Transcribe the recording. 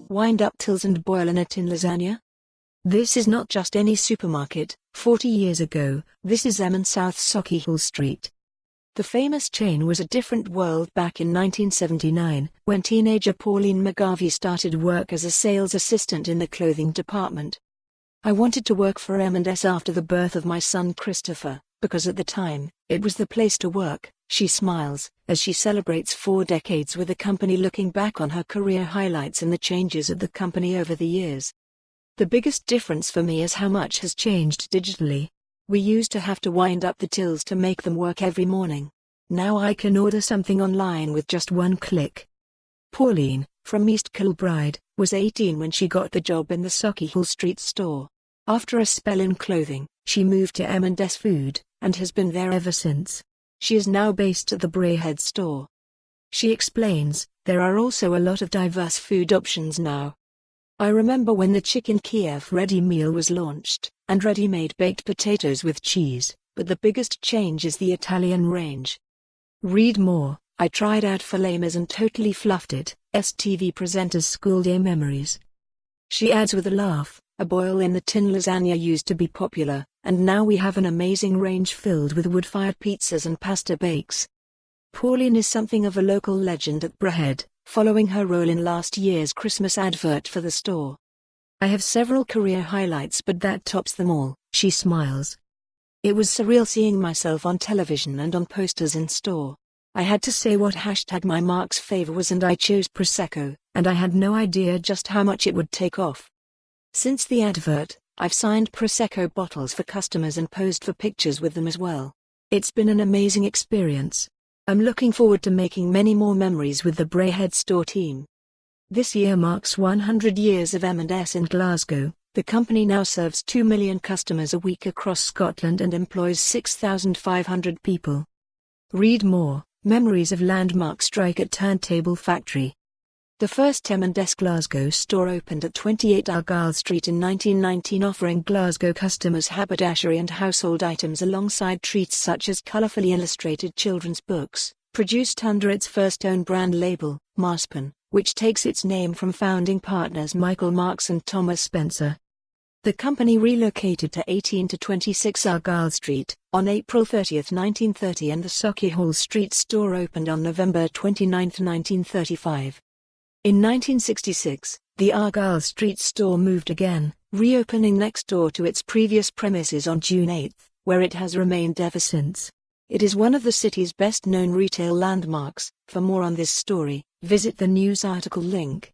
Wind up tills and boil in a tin lasagna? This is not just any supermarket. 40 years ago, this is M&S Sauchiehall Street. The famous chain was a different world back in 1979, when teenager Pauline McGarvey started work as a sales assistant in the clothing department. I wanted to work for M&S after the birth of my son Christopher, because at the time, it was the place to work, she smiles, as she celebrates 4 decades with the company, looking back on her career highlights and the changes at the company over the years. The biggest difference for me is how much has changed digitally. We used to have to wind up the tills to make them work every morning. Now I can order something online with just one click. Pauline, from East Kilbride, was 18 when she got the job in the Sauchiehall Street store. After a spell in clothing, she moved to M&S Food, and has been there ever since. She is now based at the Braehead store. She explains, there are also a lot of diverse food options now. I remember when the chicken Kiev ready meal was launched, and ready-made baked potatoes with cheese, but the biggest change is the Italian range. Read more. I tried out falamas and totally fluffed it. STV presenters school day memories. She adds with a laugh, a boil in the tin lasagna used to be popular, and now we have an amazing range filled with wood-fired pizzas and pasta bakes. Pauline is something of a local legend at Braehead, following her role in last year's Christmas advert for the store. I have several career highlights, but that tops them all, she smiles. It was surreal seeing myself on television and on posters in store. I had to say what #my Mark's favor was, and I chose Prosecco, and I had no idea just how much it would take off. Since the advert, I've signed Prosecco bottles for customers and posed for pictures with them as well. It's been an amazing experience. I'm looking forward to making many more memories with the Braehead store team. This year marks 100 years of M&S in Glasgow. The company now serves 2 million customers a week across Scotland and employs 6,500 people. Read more. Memories of landmark strike at Turntable Factory. The first M&S Glasgow store opened at 28 Argyll Street in 1919, offering Glasgow customers haberdashery and household items alongside treats such as colourfully illustrated children's books, produced under its first own brand label, Marspen, which takes its name from founding partners Michael Marks and Thomas Spencer. The company relocated to 18 to 26 Argyll Street on April 30, 1930, and the Sauchiehall Street store opened on November 29, 1935. In 1966, the Argyll Street store moved again, reopening next door to its previous premises on June 8, where it has remained ever since. It is one of the city's best-known retail landmarks. For more on this story, visit the news article link.